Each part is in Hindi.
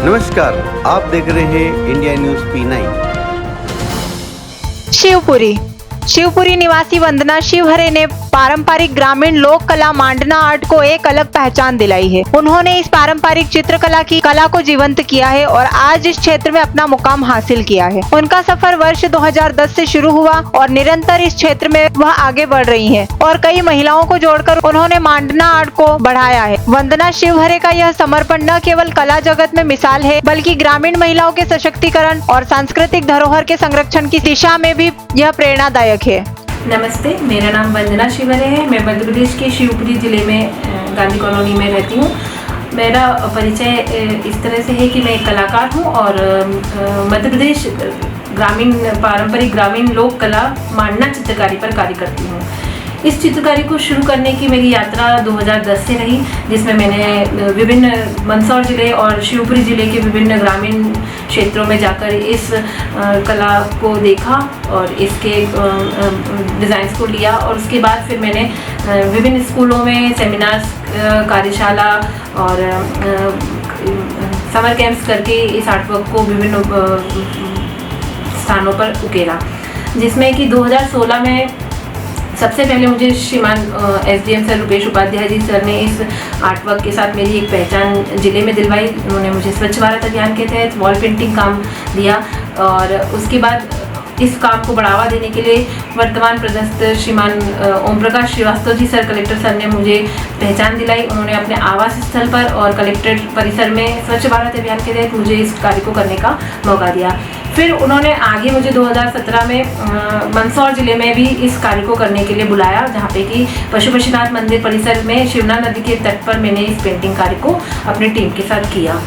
नमस्कार, आप देख रहे हैं इंडिया न्यूज P9। शिवपुरी निवासी वंदना शिवहरे ने पारंपरिक ग्रामीण लोक कला मांडना आर्ट को एक अलग पहचान दिलाई है। उन्होंने इस पारंपरिक चित्रकला की कला को जीवंत किया है और आज इस क्षेत्र में अपना मुकाम हासिल किया है। उनका सफर वर्ष 2010 से शुरू हुआ और निरंतर इस क्षेत्र में वह आगे बढ़ रही हैं और कई महिलाओं को जोड़कर उन्होंने मांडना आर्ट को बढ़ाया है। वंदना शिवहरे का यह समर्पण न केवल कला जगत में मिसाल है, बल्कि ग्रामीण महिलाओं के सशक्तिकरण और सांस्कृतिक धरोहर के संरक्षण की दिशा में भी यह प्रेरणादायक है। नमस्ते, मेरा नाम वंदना शिवहरे है। मैं मध्य प्रदेश के शिवपुरी जिले में गांधी कॉलोनी में रहती हूँ। मेरा परिचय इस तरह से है कि मैं एक कलाकार हूँ और मध्य प्रदेश पारंपरिक ग्रामीण लोक कला मांडना चित्रकारी पर कार्य करती हूँ। इस चित्रकारी को शुरू करने की मेरी यात्रा 2010 से रही, जिसमें मैंने विभिन्न मंदसौर जिले और शिवपुरी जिले के विभिन्न ग्रामीण क्षेत्रों में जाकर इस कला को देखा और इसके डिज़ाइंस को लिया और उसके बाद फिर मैंने विभिन्न स्कूलों में सेमिनार्स, कार्यशाला और समर कैंप्स करके इस आर्टवर्क को विभिन्न स्थानों पर उकेरा, जिसमें कि 2016 में सबसे पहले मुझे श्रीमान SDM sir Rupesh Upadhyay ji sir ने इस आर्टवर्क के साथ मेरी एक पहचान जिले में दिलवाई। उन्होंने मुझे स्वच्छ भारत अभियान के तहत वॉल पेंटिंग काम दिया और उसके बाद इस काम को बढ़ावा देने के लिए वर्तमान पदस्थ श्रीमान Om Prakash Srivastava ji sir, collector sir ने मुझे पहचान दिलाई। उन्होंने अपने आवास स्थल पर और कलेक्ट्रेट परिसर में स्वच्छ भारत अभियान के तहत मुझे इस कार्य को करने का मौका दिया। फिर उन्होंने आगे मुझे 2017 में मंदसौर जिले में भी इस कार्य को करने के लिए बुलाया, जहाँ पे कि पशुपतिनाथ मंदिर परिसर में शिवना नदी के तट पर मैंने इस पेंटिंग कार्य को अपनी टीम के साथ किया।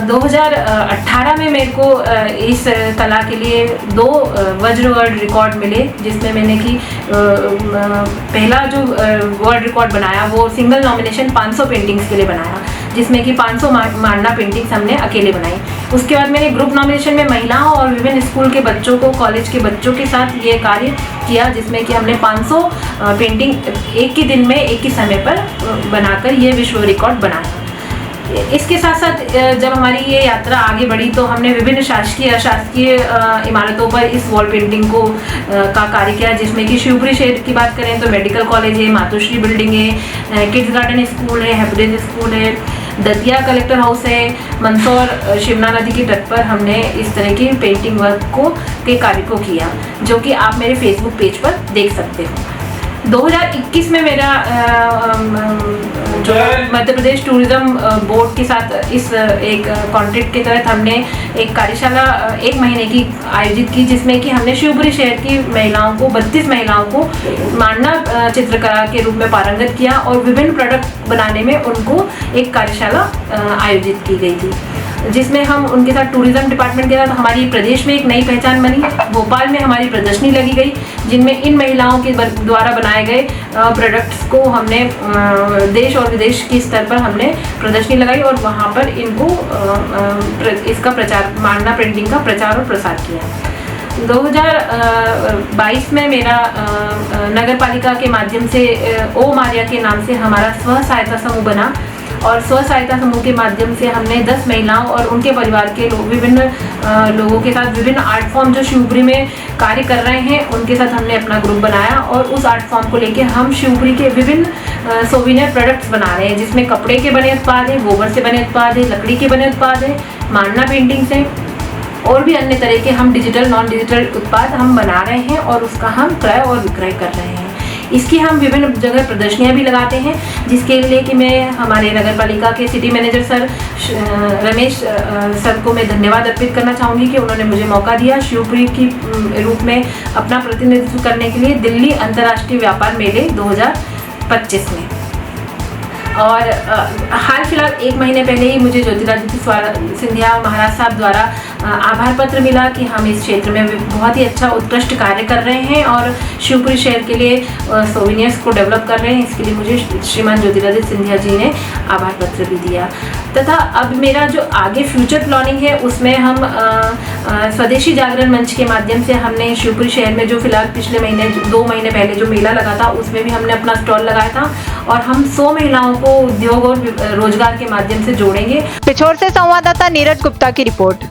2018 में मेरे को इस कला के लिए 2 वज्र वर्ल्ड रिकॉर्ड मिले, जिसमें मैंने कि पहला जो वर्ल्ड रिकॉर्ड बनाया वो सिंगल नॉमिनेशन 500 पेंटिंग्स के लिए बनाया, जिसमें कि 500 मांडना पेंटिंग्स हमने अकेले बनाई। उसके बाद मैंने ग्रुप नॉमिनेशन में महिलाओं और विभिन्न स्कूल के बच्चों को, कॉलेज के बच्चों के साथ ये कार्य किया, जिसमें कि हमने 500 पेंटिंग एक ही दिन में एक ही समय पर बनाकर ये विश्व रिकॉर्ड बनाया। इसके साथ साथ जब हमारी ये यात्रा आगे बढ़ी तो हमने विभिन्न शासकीय अशासकीय इमारतों पर इस वॉल पेंटिंग को का कार्य किया, जिसमें कि शिवपुरी शहर की बात करें तो मेडिकल कॉलेज है, मातोश्री बिल्डिंग है, किड्स गार्डन स्कूल है, हैप्पीडेज स्कूल है, दतिया कलेक्टर हाउस है, मंदसौर शिवना नदी के तट पर हमने इस तरह की पेंटिंग वर्क के कार्य को किया, जो कि आप मेरे फेसबुक पेज पर देख सकते हो। 2021 में मेरा जो मध्य प्रदेश टूरिज्म बोर्ड के साथ इस एक कॉन्ट्रैक्ट के तहत हमने एक कार्यशाला 1 महीने की आयोजित की, जिसमें कि हमने शिवपुरी शहर की महिलाओं को 32 महिलाओं को मांडना चित्रकला के रूप में पारंगत किया और विभिन्न प्रोडक्ट बनाने में उनको एक कार्यशाला आयोजित की गई थी, जिसमें हम उनके साथ टूरिज्म डिपार्टमेंट के साथ हमारी प्रदेश में एक नई पहचान बनी। भोपाल में हमारी प्रदर्शनी लगी गई, जिनमें इन महिलाओं के द्वारा बनाए गए प्रोडक्ट्स को हमने देश और विदेश के स्तर पर हमने प्रदर्शनी लगाई और वहाँ पर इनको इसका प्रचार, मांडना पेंटिंग का प्रचार और प्रसार किया। 2022 में मेरा नगर पालिका के माध्यम से ओ मारिया के नाम से हमारा स्व सहायता समूह बना और स्व सहायता समूह के माध्यम से हमने 10 महिलाओं और उनके परिवार के विभिन्न लोगों के साथ विभिन्न आर्ट फॉर्म जो शिवपुरी में कार्य कर रहे हैं उनके साथ हमने अपना ग्रुप बनाया और उस आर्ट फॉर्म को लेके हम शिवपुरी के विभिन्न सोविनियर प्रोडक्ट्स बना रहे हैं, जिसमें कपड़े के बने उत्पाद हैं, गोबर से बने उत्पाद हैं, लकड़ी के बने उत्पाद हैं, मांडना पेंटिंग्स हैं और भी अन्य तरह के हम डिजिटल नॉन डिजिटल उत्पाद हम बना रहे हैं और उसका हम क्रय और विक्रय कर रहे हैं। इसकी हम विभिन्न जगह प्रदर्शनियां भी लगाते हैं, जिसके लिए कि मैं हमारे नगर पालिका के city manager sir Ramesh sir को मैं धन्यवाद अर्पित करना चाहूँगी कि उन्होंने मुझे मौका दिया शिवपुरी की रूप में अपना प्रतिनिधित्व करने के लिए दिल्ली अंतर्राष्ट्रीय व्यापार मेले 2025 में। और हाल फिलहाल 1 महीने पहले ही मुझे ज्योतिरादित्य सिंधिया महाराज साहब द्वारा आभार पत्र मिला कि हम इस क्षेत्र में बहुत ही अच्छा उत्कृष्ट कार्य कर रहे हैं और शिवपुरी शहर के लिए सोविनियर्स को डेवलप कर रहे हैं। इसके लिए मुझे श्रीमान ज्योतिरादित्य सिंधिया जी ने आभार पत्र भी दिया। तथा अब मेरा जो आगे फ्यूचर प्लानिंग है उसमें हम स्वदेशी जागरण मंच के माध्यम से हमने शिवपुरी शहर में जो फिलहाल पिछले महीने 2 महीने पहले जो मेला लगा था उसमें भी हमने अपना स्टॉल लगाया था और हम 100 महिलाओं को उद्योग और रोजगार के माध्यम से जोड़ेंगे। पिछोर से संवाददाता नीरज गुप्ता की रिपोर्ट।